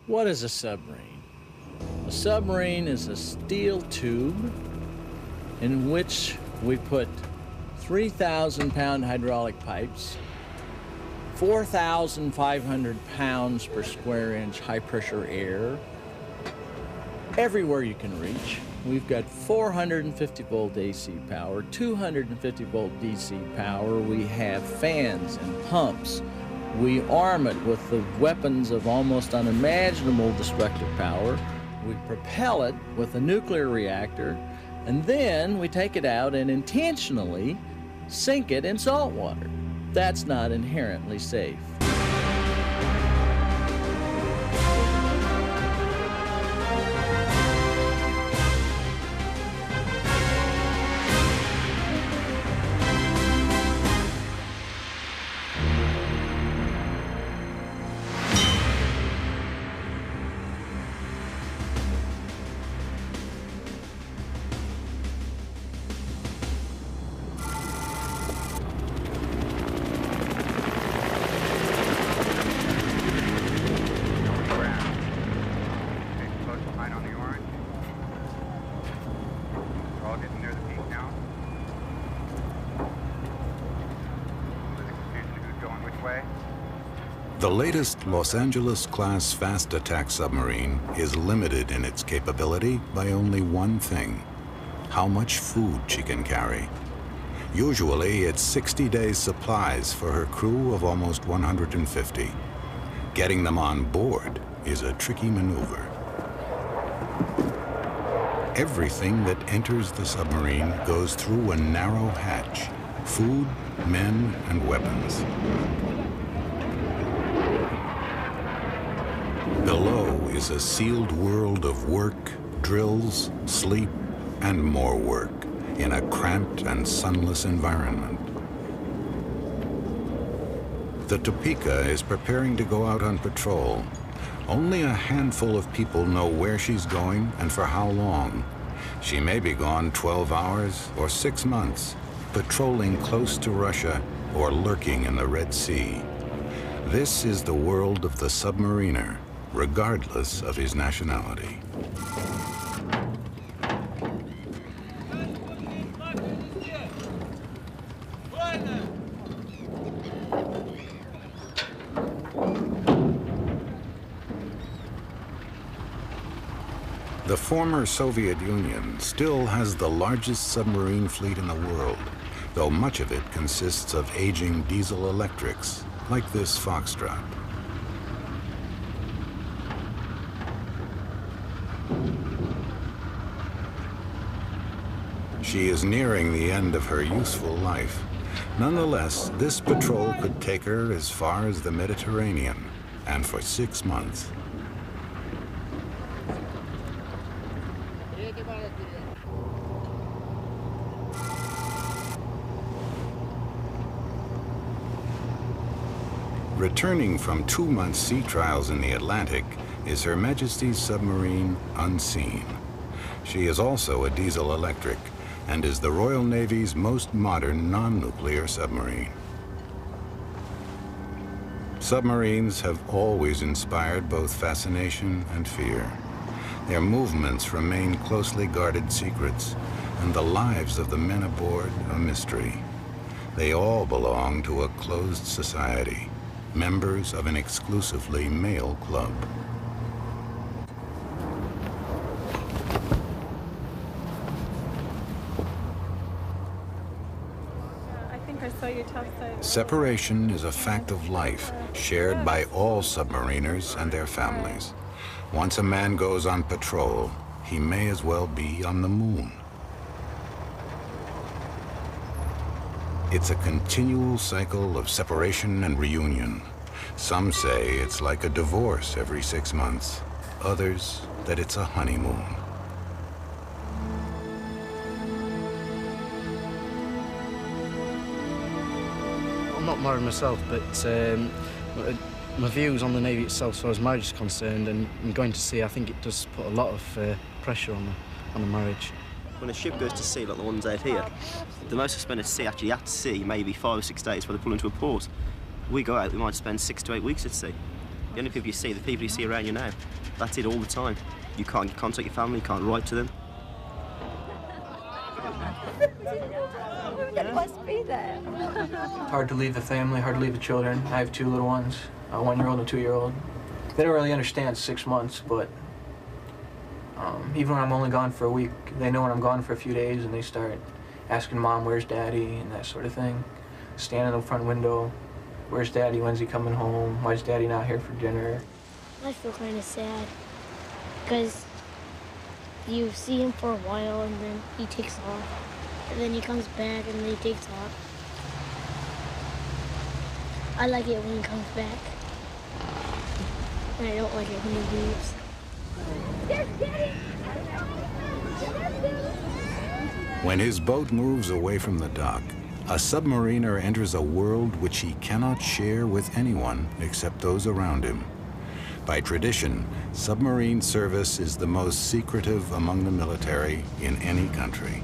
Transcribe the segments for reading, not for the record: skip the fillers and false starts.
What is a submarine? A submarine is a steel tube in which we put 3,000-pound hydraulic pipes, 4,500 pounds per square inch high-pressure air, everywhere you can reach. We've got 450-volt AC power, 250-volt DC power. We have fans and pumps. We arm it with the weapons of almost unimaginable destructive power. We propel it with a nuclear reactor, and then we take it out and intentionally sink it in salt water. That's not inherently safe. The latest Los Angeles-class fast attack submarine is limited in its capability by only one thing: how much food she can carry. Usually, it's 60 days' supplies for her crew of almost 150. Getting them on board is a tricky maneuver. Everything that enters the submarine goes through a narrow hatch: food, men, and weapons. Below is a sealed world of work, drills, sleep, and more work in a cramped and sunless environment. The Topeka is preparing to go out on patrol. Only a handful of people know where she's going and for how long. She may be gone 12 hours or 6 months, patrolling close to Russia or lurking in the Red Sea. This is the world of the submariner, regardless of his nationality. The former Soviet Union still has the largest submarine fleet in the world, though much of it consists of aging diesel electrics, like this Foxtrot. She is nearing the end of her useful life. Nonetheless, this patrol could take her as far as the Mediterranean, and for 6 months. Returning from 2-month sea trials in the Atlantic is Her Majesty's submarine Unseen. She is also a diesel electric and is the Royal Navy's most modern non-nuclear submarine. Submarines have always inspired both fascination and fear. Their movements remain closely guarded secrets, and the lives of the men aboard a mystery. They all belong to a closed society, members of an exclusively male club. Separation is a fact of life, shared by all submariners and their families. Once a man goes on patrol, he may as well be on the moon. It's a continual cycle of separation and reunion. Some say it's like a divorce every 6 months. Others, that it's a honeymoon. I'm not married myself, but my views on the Navy itself, as far as marriage is concerned, and going to sea, I think it does put a lot of pressure on the marriage. When a ship goes to sea, like the ones out here, the most expended sea actually at sea maybe 5 or 6 days before they pull into a port. We go out, we might spend 6 to 8 weeks at sea. The only people you see are the people you see around you now. That's it all the time. You can't contact your family, you can't write to them. It must be there. Hard to leave the family, hard to leave the children. I have 2 little ones, a 1-year-old and a 2-year-old. They don't really understand 6 months, but even when I'm only gone for a week, they know when I'm gone for a few days, and they start asking Mom, where's Daddy, and that sort of thing. Standing in the front window, where's Daddy, when's he coming home, why is Daddy not here for dinner? I feel kind of sad because you see him for a while and then he takes off. And then he comes back and then he takes off. I like it when he comes back. And I don't like it when he leaves. When his boat moves away from the dock, a submariner enters a world which he cannot share with anyone except those around him. By tradition, submarine service is the most secretive among the military in any country.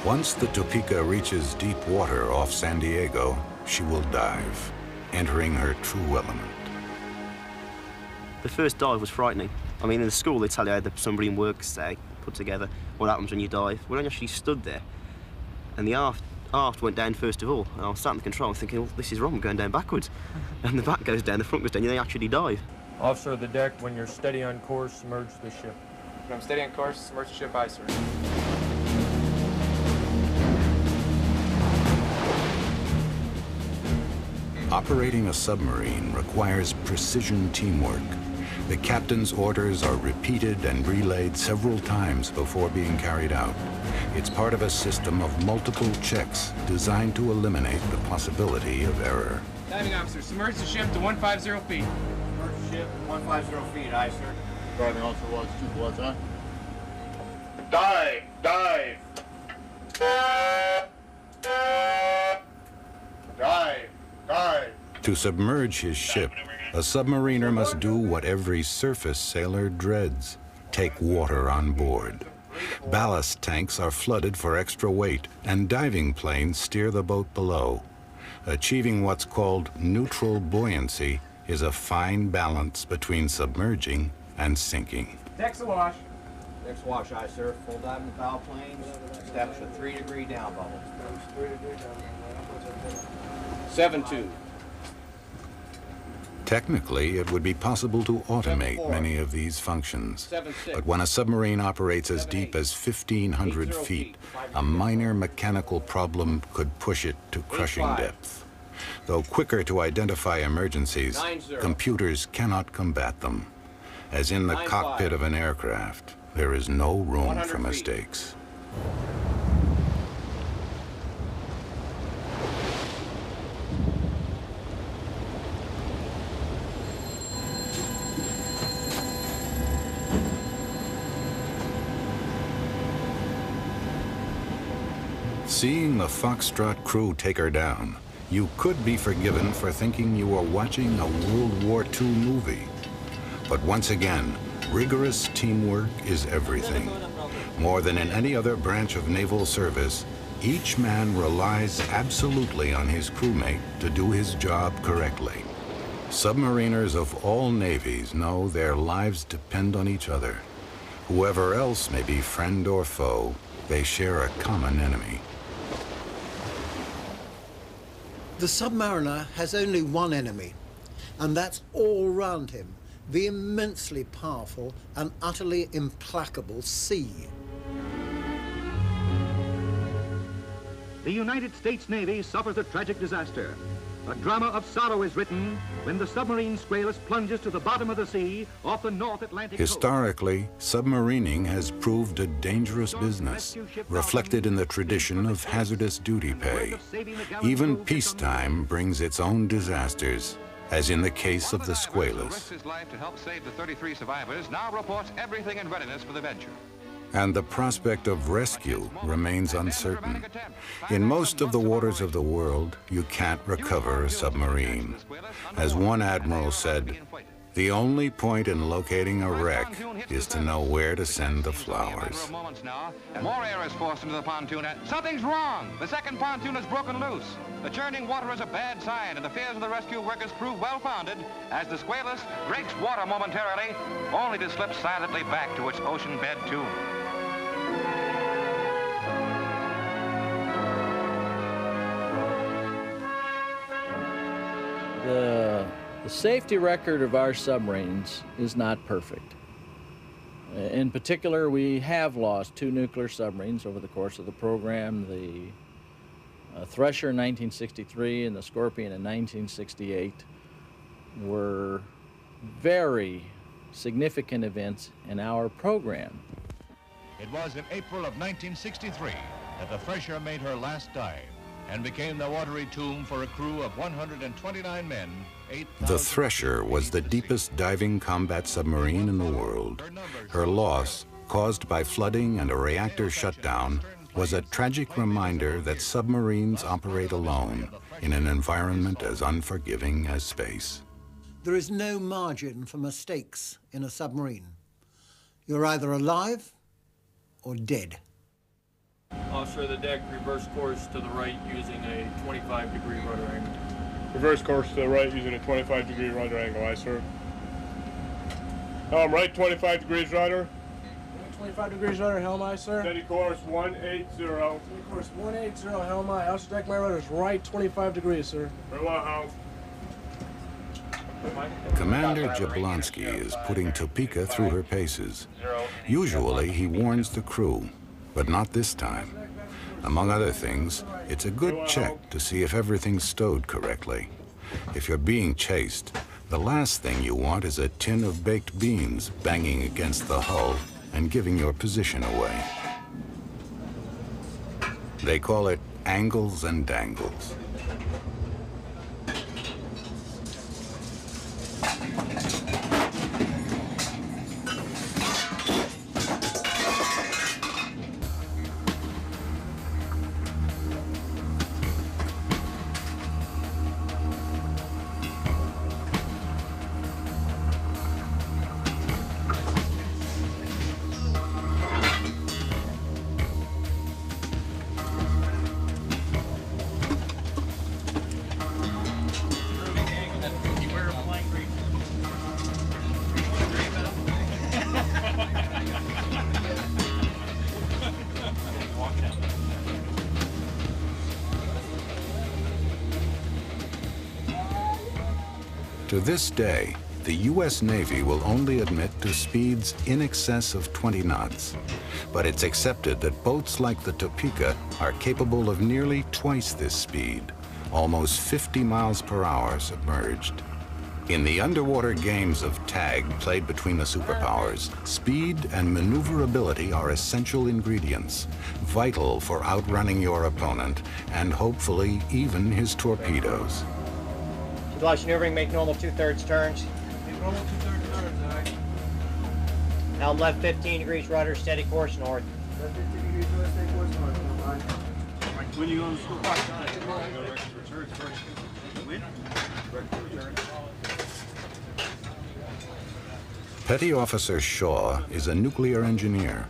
Once the Topeka reaches deep water off San Diego, she will dive, entering her true element. The first dive was frightening. I mean, in the school they tell you how the submarine works, put together, what happens when you dive. When I actually stood there, and the aft went down first of all, and I was sat in the control thinking, well, this is wrong, I'm going down backwards. And the back goes down, the front goes down, and they actually dive. Officer of the deck, when you're steady on course, submerge the ship. When I'm steady on course, submerge the ship, aye, sir. Operating a submarine requires precision teamwork. The captain's orders are repeated and relayed several times before being carried out. It's part of a system of multiple checks designed to eliminate the possibility of error. Diving officer, submerge the ship to 150 feet. Submerge the ship, 150 feet, aye, sir. Driving officer was 2 bloods, huh? Dive! Dive! Dive! Dive! To submerge his ship, a submariner must do what every surface sailor dreads: take water on board. Ballast tanks are flooded for extra weight, and diving planes steer the boat below. Achieving what's called neutral buoyancy is a fine balance between submerging and sinking. Deck's awash. Deck's awash, aye, sir. Full dive in the bow planes. Establish a 3-degree down bubble. 7-2. Technically, it would be possible to automate many of these functions. But when a submarine operates as deep as 1,500 feet, a minor mechanical problem could push it to crushing depth. Though quicker to identify emergencies, computers cannot combat them. As in the cockpit of an aircraft, there is no room for mistakes. Seeing the Foxtrot crew take her down, you could be forgiven for thinking you were watching a World War II movie. But once again, rigorous teamwork is everything. More than in any other branch of naval service, each man relies absolutely on his crewmate to do his job correctly. Submariners of all navies know their lives depend on each other. Whoever else may be friend or foe, they share a common enemy. The submariner has only one enemy, and that's all around him, the immensely powerful and utterly implacable sea. The United States Navy suffers a tragic disaster. A drama of sorrow is written when the submarine Squalus plunges to the bottom of the sea off the North Atlantic coast. Historically, submarining has proved a dangerous business, reflected in the tradition of hazardous duty pay. Even peacetime brings its own disasters, as in the case of the Squalus. His life to help save the 33 survivors now reports everything in readiness for the venture. And the prospect of rescue remains uncertain. In most of the waters of the world, you can't recover a submarine. As one admiral said, the only point in locating a wreck is to know where to send the flowers. More air is forced into the pontoon and something's wrong. The second pontoon is broken loose. The churning water is a bad sign, and the fears of the rescue workers prove well-founded as the Squalus breaks water momentarily, only to slip silently back to its ocean bed tomb. The safety record of our submarines is not perfect. In particular, we have lost 2 nuclear submarines over the course of the program, the Thresher in 1963 and the Scorpion in 1968 were very significant events in our program. It was in April of 1963 that the Thresher made her last dive and became the watery tomb for a crew of 129 men. The Thresher was the deepest diving combat submarine in the world. Her loss, caused by flooding and a reactor shutdown, was a tragic reminder that submarines operate alone in an environment as unforgiving as space. There is no margin for mistakes in a submarine. You're either alive or dead. Officer of the deck, reverse course to the right using a 25-degree rudder angle. Reverse course to the right using a 25-degree rudder angle, aye, sir. Helm right, 25 degrees rudder. 25 degrees rudder, helm aye, sir. Steady course 180. Steady course 180, helm aye. Officer deck, my rudder is right 25 degrees, sir. Very well, helm. Commander Jablonski is putting Topeka through her paces. Usually, he warns the crew, but not this time. Among other things, it's a good check to see if everything's stowed correctly. If you're being chased, the last thing you want is a tin of baked beans banging against the hull and giving your position away. They call it angles and dangles. To this day, the U.S. Navy will only admit to speeds in excess of 20 knots. But it's accepted that boats like the Topeka are capable of nearly twice this speed, almost 50 miles per hour submerged. In the underwater games of tag played between the superpowers, speed and maneuverability are essential ingredients, vital for outrunning your opponent and hopefully even his torpedoes. Flush maneuvering, make normal 2/3 turns. Normal 2/3 turns, aye. Helm left 15 degrees rudder, steady course north. Left 15 degrees rudder, steady course north, helm aye. When you going to school? Petty Officer Shaw is a nuclear engineer.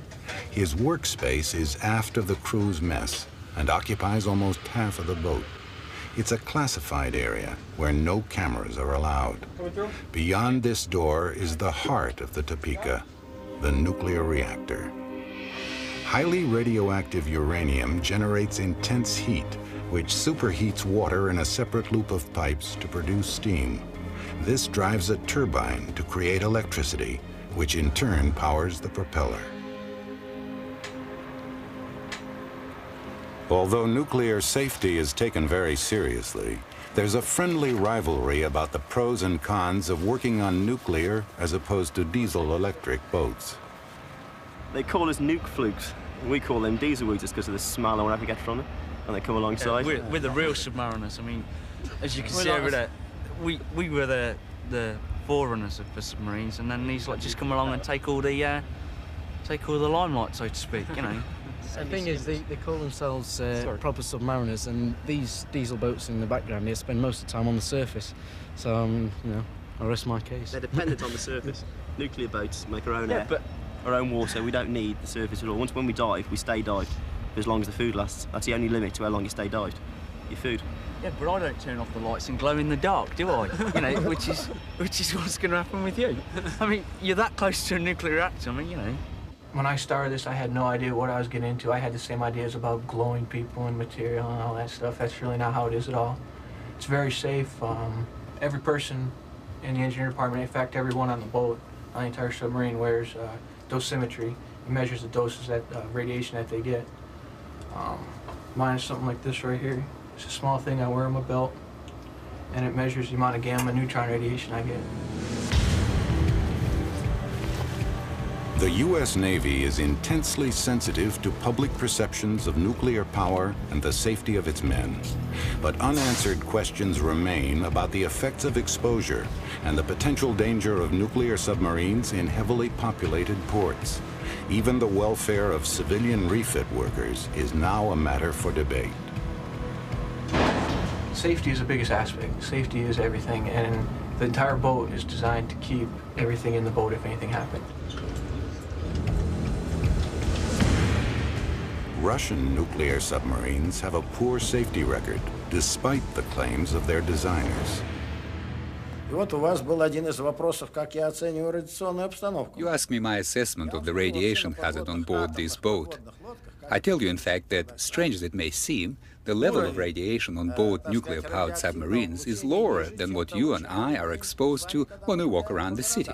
His workspace is aft of the crew's mess and occupies almost half of the boat. It's a classified area where no cameras are allowed. Beyond this door is the heart of the Topeka, the nuclear reactor. Highly radioactive uranium generates intense heat, which superheats water in a separate loop of pipes to produce steam. This drives a turbine to create electricity, which in turn powers the propeller. Although nuclear safety is taken very seriously, there's a friendly rivalry about the pros and cons of working on nuclear as opposed to diesel-electric boats. They call us nuke flukes. We call them diesel weeders because of the smell or whatever we get from them, and they come alongside. We're the real submariners. I mean, as you can see over there, we were the forerunners of the submarines, and then these like just come along and take all the limelight, so to speak. You know. The thing is, they call themselves proper submariners, and these diesel boats in the background here spend most of the time on the surface. So, you know, I rest my case. They're dependent on the surface. Nuclear boats make our own air, our own water. We don't need the surface at all. Once when we dive, we stay dived for as long as the food lasts. That's the only limit to how long you stay dived. Your food. Yeah, but I don't turn off the lights and glow in the dark, do I? You know, which is what's going to happen with you. I mean, you're that close to a nuclear reactor. I mean, you know. When I started this, I had no idea what I was getting into. I had the same ideas about glowing people and material and all that stuff. That's really not how it is at all. It's very safe. Every person in the engineering department, in fact, everyone on the boat, on the entire submarine, wears dosimetry. It measures the doses that radiation that they get. Mine is something like this right here. It's a small thing I wear on my belt, and it measures the amount of gamma neutron radiation I get. The U.S. Navy is intensely sensitive to public perceptions of nuclear power and the safety of its men. But unanswered questions remain about the effects of exposure and the potential danger of nuclear submarines in heavily populated ports. Even the welfare of civilian refit workers is now a matter for debate. Safety is the biggest aspect. Safety is everything, and the entire boat is designed to keep everything in the boat if anything happened. Russian nuclear submarines have a poor safety record, despite the claims of their designers. You ask me my assessment of the radiation hazard on board this boat. I tell you, in fact, that, strange as it may seem, the level of radiation on board nuclear-powered submarines is lower than what you and I are exposed to when we walk around the city.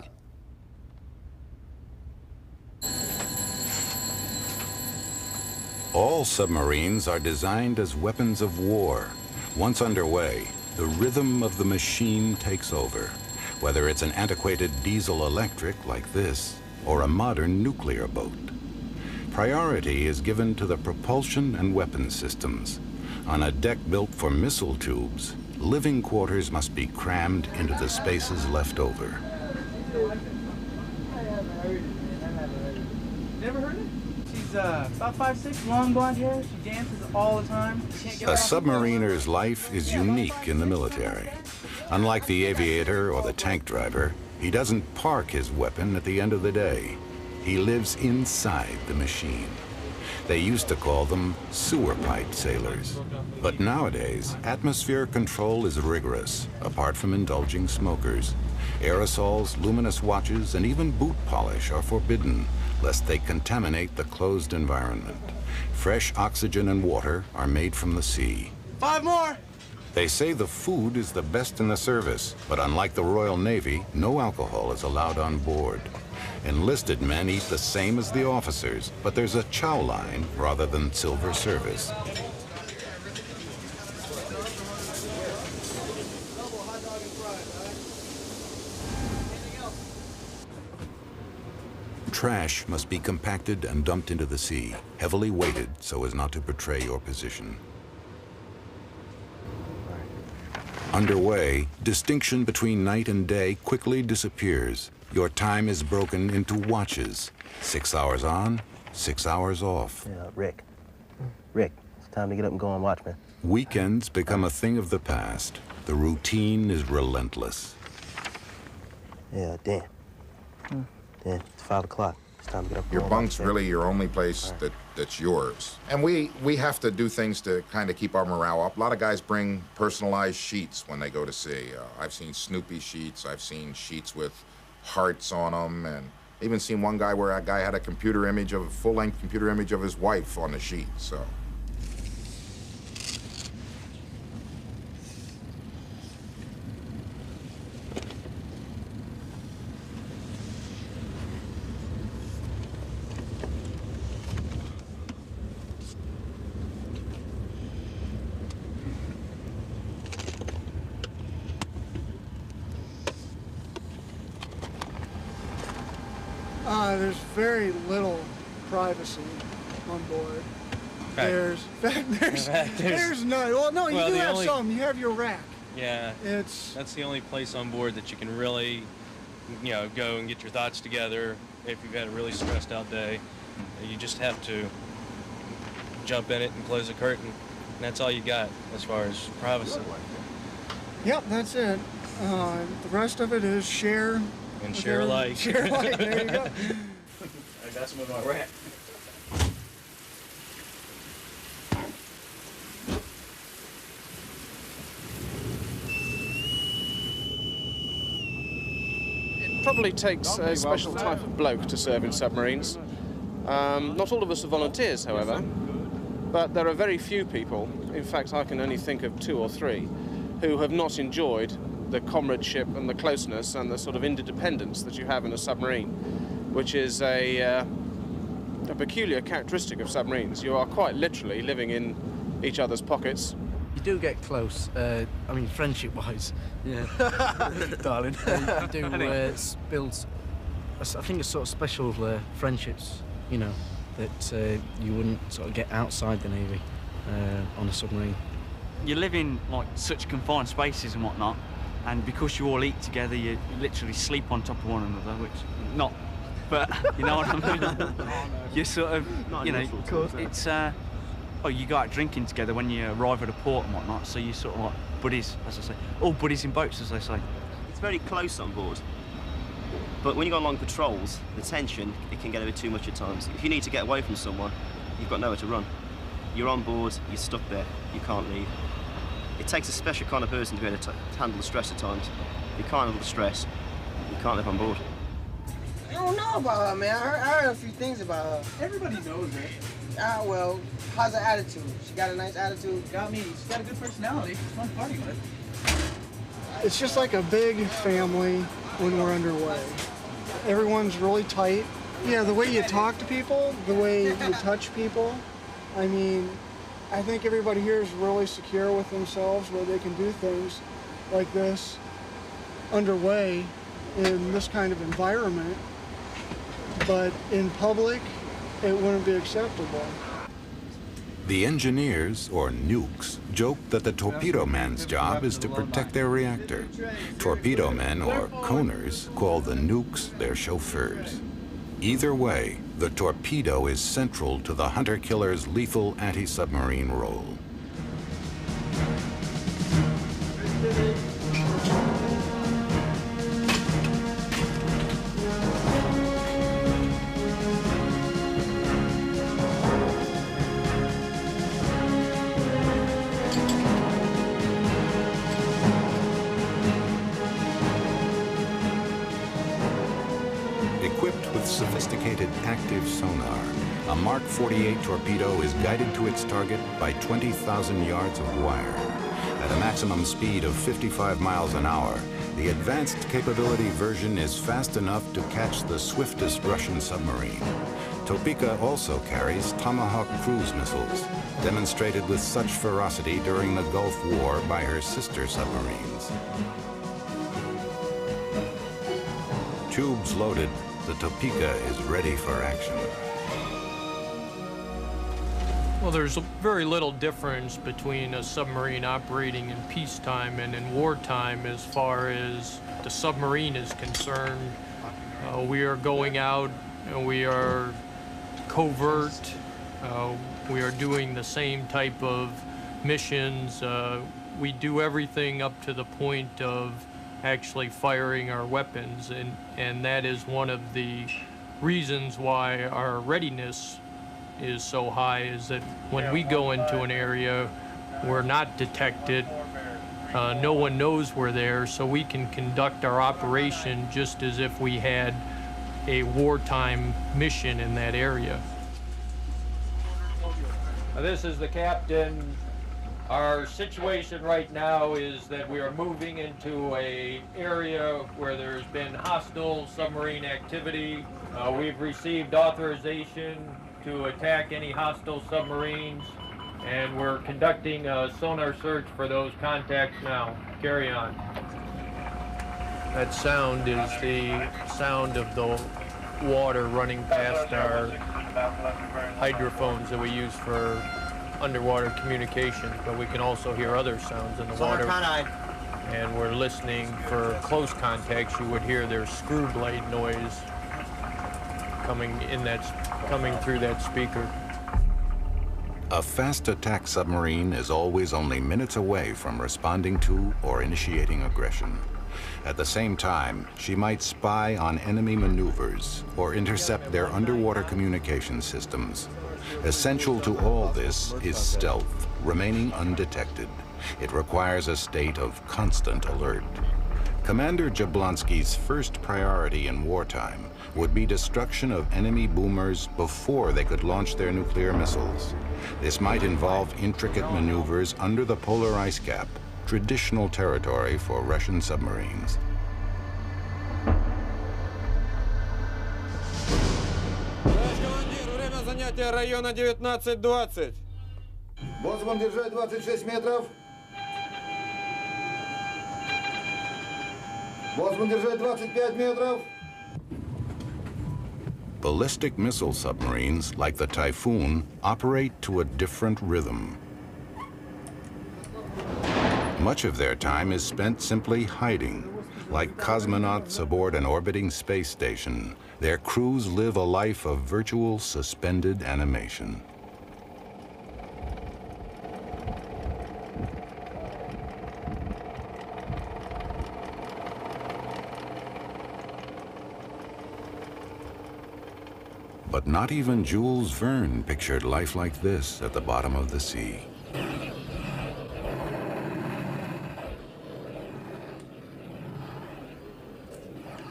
All submarines are designed as weapons of war. Once underway, the rhythm of the machine takes over, whether it's an antiquated diesel-electric like this or a modern nuclear boat. Priority is given to the propulsion and weapon systems. On a deck built for missile tubes, living quarters must be crammed into the spaces left over. Never heard it? She's about 5'6", long blonde hair. She dances all the time. A submariner's life is unique in the military. Unlike the aviator or the tank driver, he doesn't park his weapon at the end of the day. He lives inside the machine. They used to call them sewer pipe sailors. But nowadays, atmosphere control is rigorous, apart from indulging smokers. Aerosols, luminous watches, and even boot polish are forbidden, lest they contaminate the closed environment. Fresh oxygen and water are made from the sea. 5 more! They say the food is the best in the service, but unlike the Royal Navy, no alcohol is allowed on board. Enlisted men eat the same as the officers, but there's a chow line rather than silver service. Trash must be compacted and dumped into the sea, heavily weighted so as not to betray your position. Underway, distinction between night and day quickly disappears. Your time is broken into watches. 6 hours on, 6 hours off. Yeah, Rick, it's time to get up and go on watch, man. Weekends become a thing of the past. The routine is relentless. Yeah, Dan. Dan, it's 5 o'clock. It's time to get up and Your go on bunk's watch, man. really your only place that's yours. And we have to do things to kind of keep our morale up. A lot of guys bring personalized sheets when they go to sea. I've seen Snoopy sheets. I've seen sheets with hearts on them, and even seen one guy where a guy had a computer image of a full-length computer image of his wife on the sheet. So there's very little privacy on board. There's none. Well, no, you do have some. You have your rack. Yeah, that's the only place on board that you can really, you know, go and get your thoughts together if you've had a really stressed out day. You just have to jump in it and close the curtain, and that's all you got as far as privacy. Yep, that's it. The rest of it is share. And share alike. Share alike, there you go. I got some of my rack. It probably takes a special type of bloke to serve in submarines. Not all of us are volunteers, however, but there are very few people, in fact I can only think of 2 or 3, who have not enjoyed the comradeship and the closeness and the sort of interdependence that you have in a submarine, which is a peculiar characteristic of submarines. You are quite literally living in each other's pockets. You do get close, I mean friendship-wise, yeah. Darling. You do build, I think it's sort of special friendships, you know, that you wouldn't sort of get outside the Navy on a submarine. You live in like such confined spaces and whatnot, and because you all eat together, you literally sleep on top of one another, which not, but you know what I mean. You sort of, you know, it's oh, you go out drinking together when you arrive at a port and whatnot, so you sort of like buddies, as I say, all buddies in boats, as they say. It's very close on board, but when you go on long patrols, the tension, it can get a bit too much at times. If you need to get away from someone, you've got nowhere to run. You're on board, you're stuck there, you can't leave. It takes a special kind of person to be able to handle the stress at times. If you can't handle the stress, you can't live on board. I don't know about her, man. I heard a few things about her. Everybody knows her. Well, how's her attitude? She got a nice attitude? Got me. She's got a good personality. She's fun to party with. It's just like a big family when we're underway. Everyone's really tight. Yeah, the way you talk to people, the way you touch people, I mean, I think everybody here is really secure with themselves where they can do things like this underway in this kind of environment, but in public, it wouldn't be acceptable. The engineers, or nukes, joke that the torpedo man's job is to protect their reactor. Torpedo men, or coners, call the nukes their chauffeurs. Either way, the torpedo is central to the hunter-killer's lethal anti-submarine role. Equipped with sophisticated active sonar, a Mark 48 torpedo is guided to its target by 20,000 yards of wire. At a maximum speed of 55 miles an hour, the advanced capability version is fast enough to catch the swiftest Russian submarine. Topeka also carries Tomahawk cruise missiles, demonstrated with such ferocity during the Gulf War by her sister submarines. Tubes loaded, the Topeka is ready for action. Well, there's very little difference between a submarine operating in peacetime and in wartime as far as the submarine is concerned. We are going out and we are covert. We are doing the same type of missions. We do everything up to the point of actually firing our weapons, and that is one of the reasons why our readiness is so high, is that when we go into an area, we're not detected. No one knows we're there, so we can conduct our operation just as if we had a wartime mission in that area. This is the captain. Our situation right now is that we are moving into an area where there's been hostile submarine activity. We've received authorization to attack any hostile submarines, and we're conducting a sonar search for those contacts now. Carry on. That sound is the sound of the water running past our hydrophones that we use for underwater communication, but we can also hear other sounds in the water. And we're listening for close contacts. You would hear their screw blade noise coming through that speaker. A fast attack submarine is always only minutes away from responding to or initiating aggression. At the same time, she might spy on enemy maneuvers or intercept their underwater communication systems. Essential to all this is stealth, remaining undetected. It requires a state of constant alert. Commander Jablonski's first priority in wartime would be destruction of enemy boomers before they could launch their nuclear missiles. This might involve intricate maneuvers under the polar ice cap, traditional territory for Russian submarines. Время занятия района 19-20. Боцман, держать 26 метров. Боцман, держать 25 метров. Ballistic missile submarines, like the Typhoon, operate to a different rhythm. Much of their time is spent simply hiding. Like cosmonauts aboard an orbiting space station, their crews live a life of virtual suspended animation. But not even Jules Verne pictured life like this at the bottom of the sea.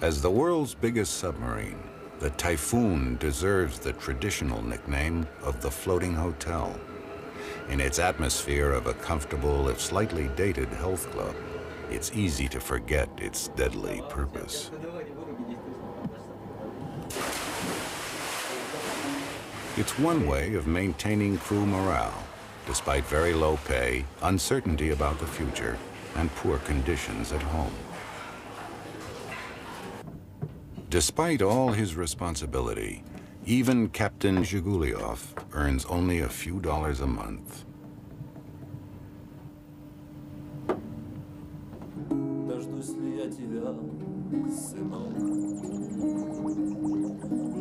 As the world's biggest submarine, the Typhoon deserves the traditional nickname of the floating hotel. In its atmosphere of a comfortable, if slightly dated health club, it's easy to forget its deadly purpose. It's one way of maintaining crew morale, despite very low pay, uncertainty about the future, and poor conditions at home. Despite all his responsibility, even Captain Zhiguliov earns only a few dollars a month. Дождусь ли я тебя, сынок?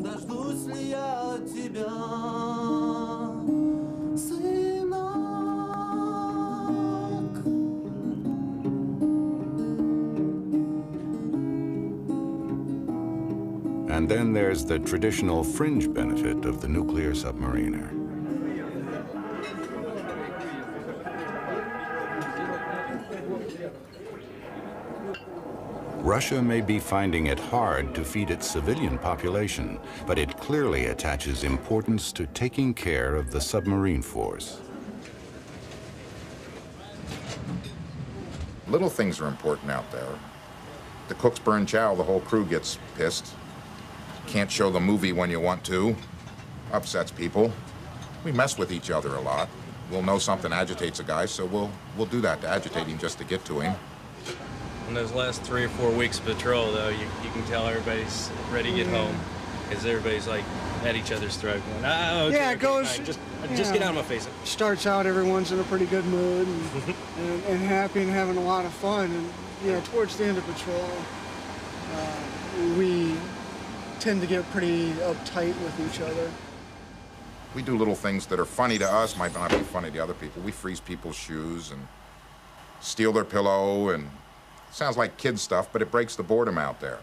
Дождусь ли я тебя, сынок? And then there's the traditional fringe benefit of the nuclear submariner. Russia may be finding it hard to feed its civilian population, but it clearly attaches importance to taking care of the submarine force. Little things are important out there. The cooks burn chow, the whole crew gets pissed. Can't show the movie when you want to. Upsets people. We mess with each other a lot. We'll know something agitates a guy, so we'll do that to agitate him just to get to him. In those last 3 or 4 weeks of patrol, though, you can tell everybody's ready to get home, because everybody's like at each other's throat going, "Ah, okay, yeah, it goes. Fine. Just get out of my face." Starts out, everyone's in a pretty good mood and happy and having a lot of fun, and towards the end of patrol, we tend to get pretty uptight with each other. We do little things that are funny to us, might not be funny to other people. We freeze people's shoes and steal their pillow, and it sounds like kid stuff, but it breaks the boredom out there.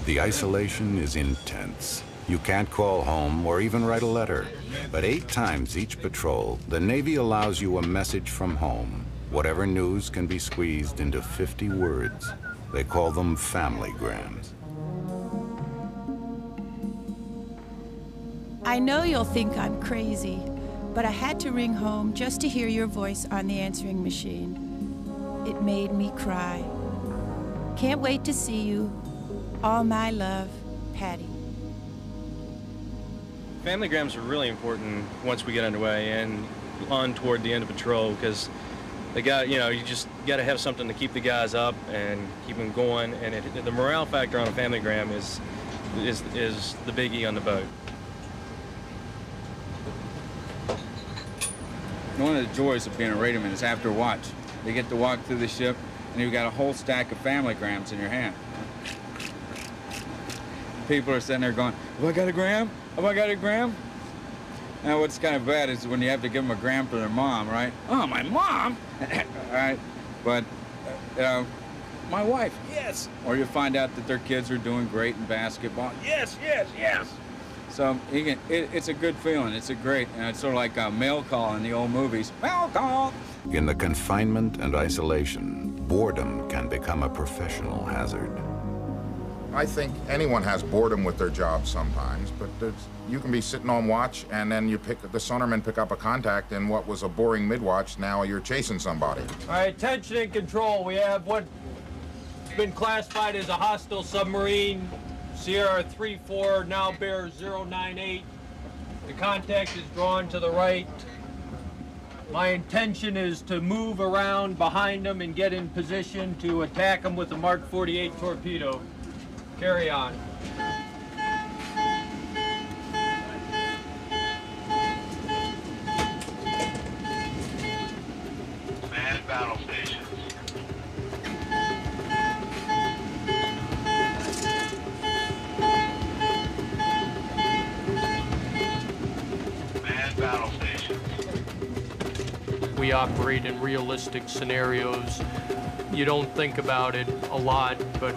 The isolation is intense. You can't call home or even write a letter. But 8 times each patrol, the Navy allows you a message from home. Whatever news can be squeezed into 50 words. They call them familygrams. I know you'll think I'm crazy, but I had to ring home just to hear your voice on the answering machine. It made me cry. Can't wait to see you. All my love, Patty. Familygrams are really important once we get underway and on toward the end of patrol, because the guy, you know, you just got to have something to keep the guys up and keep them going. And the morale factor on a familygram is the biggie on the boat. One of the joys of being a radarman is after watch. You get to walk through the ship, and you've got a whole stack of familygrams in your hand. People are sitting there going, have I got a gram? Have I got a gram? Now, what's kind of bad is when you have to give them a gram for their mom, right? Oh, my mom! All right, but, my wife, yes! Or you find out that their kids are doing great in basketball. Yes, yes, yes! So it's a good feeling. It's it's sort of like a mail call in the old movies. Mail call! In the confinement and isolation, boredom can become a professional hazard. I think anyone has boredom with their job sometimes, but you can be sitting on watch and then the sonarmen pick up a contact in what was a boring mid-watch, now you're chasing somebody. All right, attention and control. We have what's been classified as a hostile submarine. Sierra 34 now bears 098. The contact is drawn to the right. My intention is to move around behind them and get in position to attack them with a Mark 48 torpedo. Carry on. Man battle stations. Man battle stations. We operate in realistic scenarios. You don't think about it a lot, but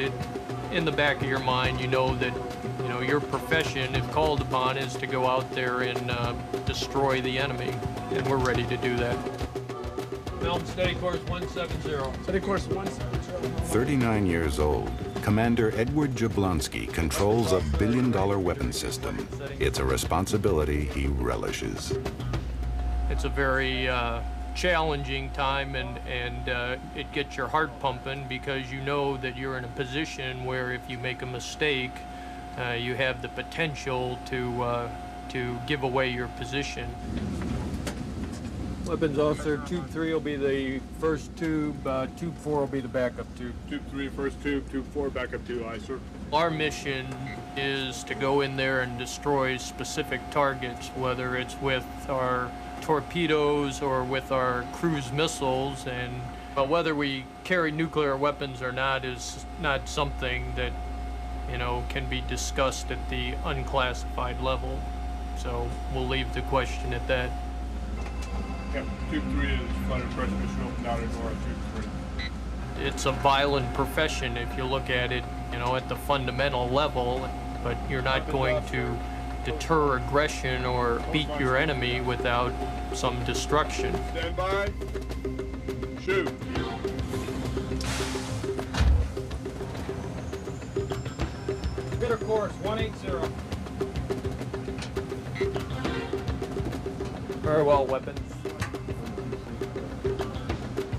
in the back of your mind, you know that your profession, if called upon, is to go out there and destroy the enemy, and we're ready to do that. Melton, steady course 170. Steady course 170. 39 years old, Commander Edward Jablonski controls a billion-dollar weapon system. It's a responsibility he relishes. It's a very challenging time, and it gets your heart pumping because you know that you're in a position where if you make a mistake, you have the potential to give away your position. Weapons officer, tube 3 will be the first tube, tube 4 will be the backup tube. Tube 3, first tube, tube 4, backup tube, aye, sir. Our mission is to go in there and destroy specific targets, whether it's with our torpedoes or with our cruise missiles, and whether we carry nuclear weapons or not is not something that can be discussed at the unclassified level. So we'll leave the question at that. Yep, tube 3 is flooded pressure issue open down and door on tube 3. It's a violent profession if you look at it, at the fundamental level, but you're not going to deter aggression or beat your enemy without some destruction. Stand by. Shoot. Bitter course 180. Very well, weapons.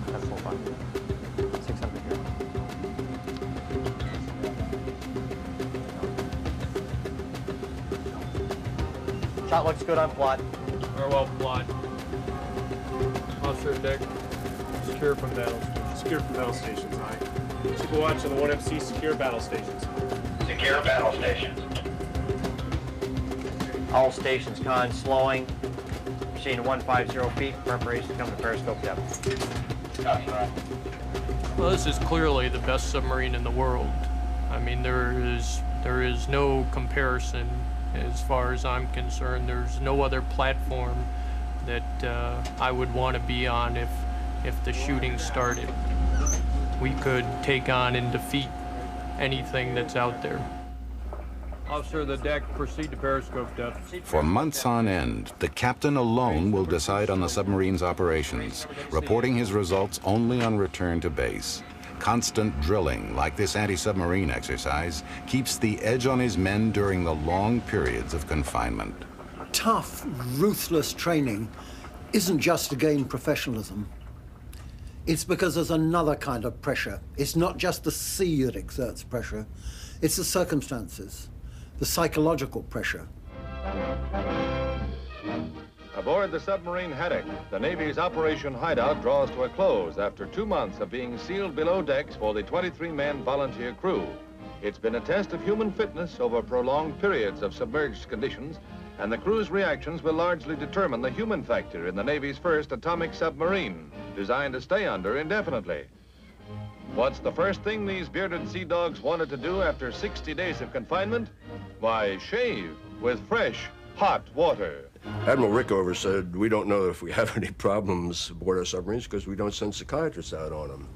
That's full fine. 600 here. Shot looks good on plot. Very well, plot. Officer deck. Secure from battle stations. Secure from battle stations, aye. Keep a watch on the 1FC secure battle stations. Secure battle stations. All stations con slowing. Machine 150 feet. Preparation to come to periscope depth. Copy, right. Well, this is clearly the best submarine in the world. I mean, there is no comparison as far as I'm concerned. There's no other platform that I would want to be on if the shooting started. We could take on and defeat anything that's out there. Officer of the deck, proceed to periscope depth. For months on end, the captain alone will decide on the submarine's operations, reporting his results only on return to base. Constant drilling, like this anti-submarine exercise, keeps the edge on his men during the long periods of confinement. Tough, ruthless training isn't just to gain professionalism. It's because there's another kind of pressure. It's not just the sea that exerts pressure, it's the circumstances, the psychological pressure. Aboard the submarine Haddock, the Navy's Operation Hideout draws to a close after 2 months of being sealed below decks for the 23-man volunteer crew. It's been a test of human fitness over prolonged periods of submerged conditions, and the crew's reactions will largely determine the human factor in the Navy's first atomic submarine, designed to stay under indefinitely. What's the first thing these bearded sea dogs wanted to do after 60 days of confinement? Why, shave with fresh, hot water. Admiral Rickover said, we don't know if we have any problems aboard our submarines because we don't send psychiatrists out on them.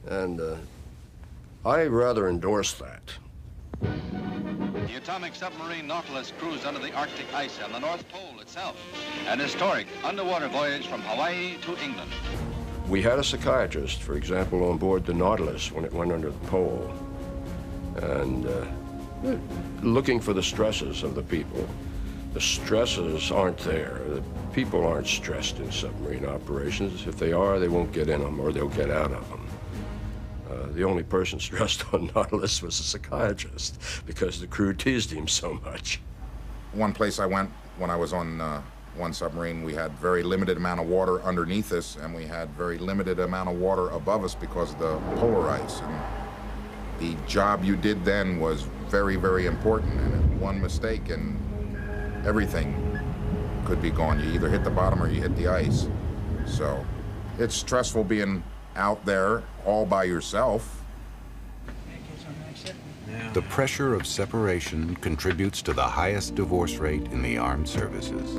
And I rather endorse that. The atomic submarine Nautilus cruised under the Arctic ice on the North Pole itself. An historic underwater voyage from Hawaii to England. We had a psychiatrist, for example, on board the Nautilus when it went under the pole. And looking for the stresses of the people. The stresses aren't there. The people aren't stressed in submarine operations. If they are, they won't get in them or they'll get out of them. The only person stressed on Nautilus was a psychiatrist because the crew teased him so much. One place I went when I was on one submarine, we had very limited amount of water underneath us, and we had very limited amount of water above us because of the polar ice. And the job you did then was very, very important, and one mistake and everything could be gone. You either hit the bottom or you hit the ice. So it's stressful being out there all by yourself. The pressure of separation contributes to the highest divorce rate in the armed services.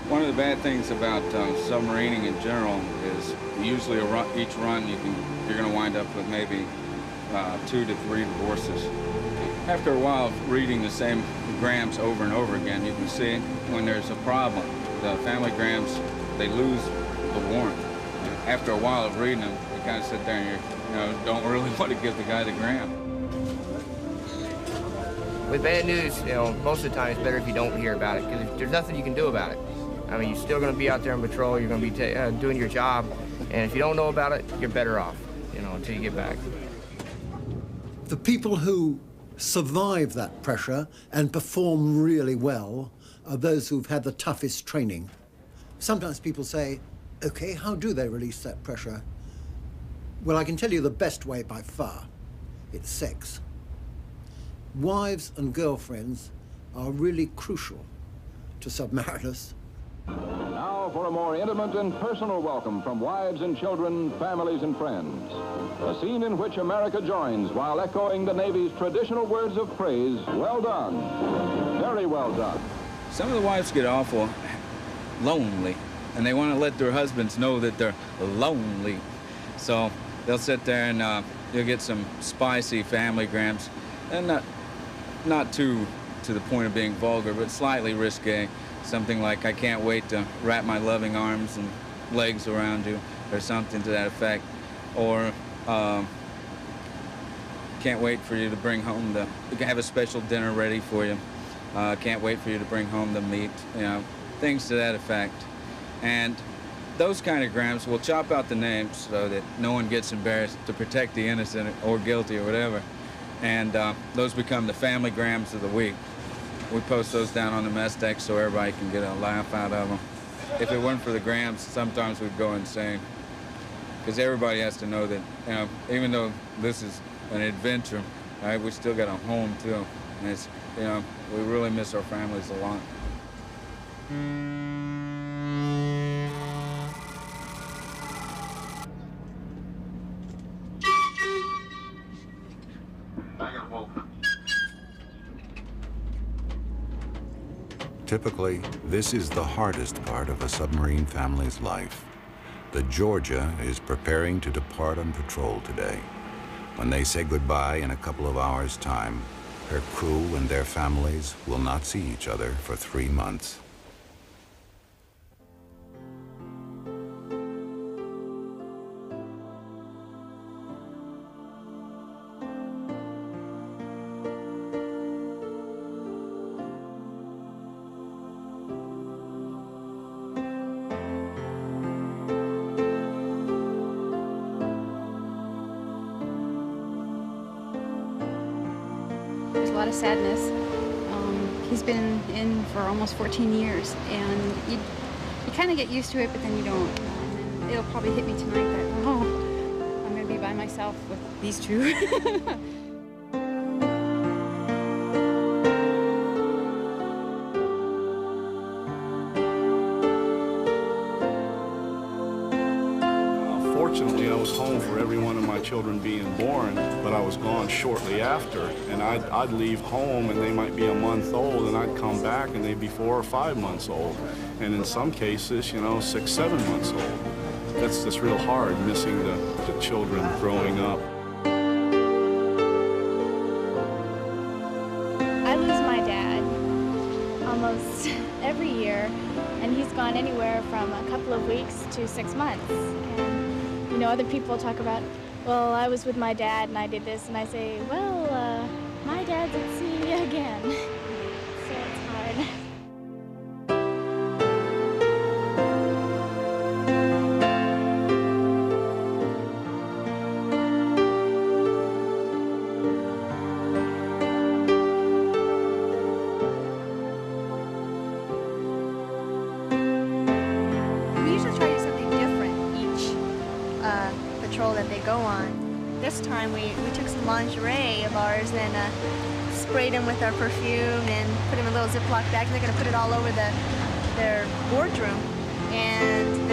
One of the bad things about submarining in general is usually each run you're going to wind up with maybe 2 to 3 divorces. After a while of reading the same grams over and over again, you can see when there's a problem, the family grams, they lose the warmth. After a while of reading them, you kind of sit there and you don't really want to give the guy the gram. With bad news, most of the time it's better if you don't hear about it, because there's nothing you can do about it. I mean, you're still going to be out there on patrol, you're going to be doing your job, and if you don't know about it, you're better off, until you get back. The people who survive that pressure and perform really well are those who've had the toughest training. Sometimes people say, okay, how do they release that pressure? Well, I can tell you the best way by far. It's sex. Wives and girlfriends are really crucial to submariners. Now for a more intimate and personal welcome from wives and children, families and friends. A scene in which America joins while echoing the Navy's traditional words of praise, well done, very well done. Some of the wives get awful lonely, and they want to let their husbands know that they're lonely. So they'll sit there and you'll get some spicy family grams, and not too to the point of being vulgar, but slightly risque. Something like, I can't wait to wrap my loving arms and legs around you, or something to that effect. Or can't wait for you to bring home we can have a special dinner ready for you. Can't wait for you to bring home the meat, things to that effect. And those kind of grams, we'll chop out the names so that no one gets embarrassed, to protect the innocent or guilty or whatever. And those become the family grams of the week. We post those down on the mess deck so everybody can get a laugh out of them. If it weren't for the grams, sometimes we'd go insane. Because everybody has to know that, even though this is an adventure, right, we still got a home too. And it's, we really miss our families a lot. Typically, this is the hardest part of a submarine family's life. The Georgia is preparing to depart on patrol today. When they say goodbye in a couple of hours' time, her crew and their families will not see each other for 3 months. There's a lot of sadness. He's been in for almost 14 years, and You kind of get used to it, but then you don't. And then it'll probably hit me tonight that, oh, I'm going to be by myself with these two. Fortunately, I was home for every one of my children being born, but I was gone shortly after. And I'd leave home and they might be a month old, and I'd come back and they'd be 4 or 5 months old. And in some cases, you know, 6, 7 months old. That's just real hard, missing the children growing up. I lose my dad almost every year, and he's gone anywhere from a couple of weeks to 6 months. And you know, other people talk about, well, I was with my dad and I did this, and I say, well, my dad's at sea again. So it's hard. We usually try to do something different each patrol that they go on. This time we took some lingerie of ours and sprayed them with our perfume and put them in little Ziploc bags. They're going to put it all over their boardroom, and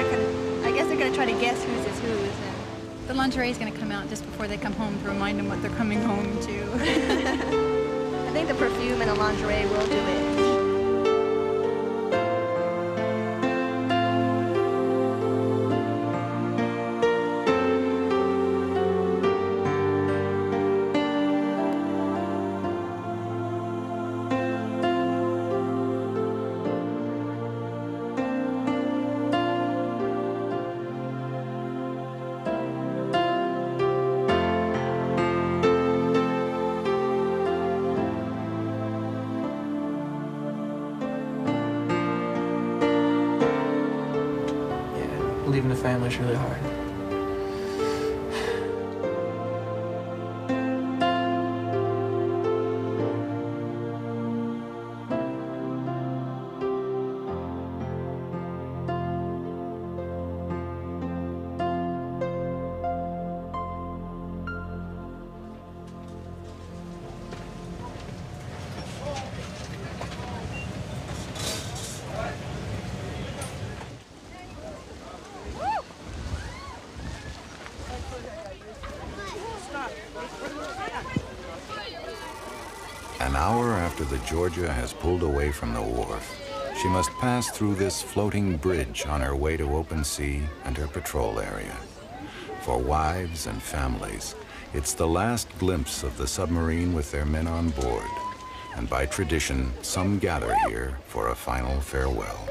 I guess they're going to try to guess whose is whose. And The lingerie is going to come out just before they come home to remind them what they're coming home to. I think the perfume and the lingerie will do it. Leaving the family is really hard. An hour after the Georgia has pulled away from the wharf, she must pass through this floating bridge on her way to open sea and her patrol area. For wives and families, it's the last glimpse of the submarine with their men on board. And by tradition, some gather here for a final farewell.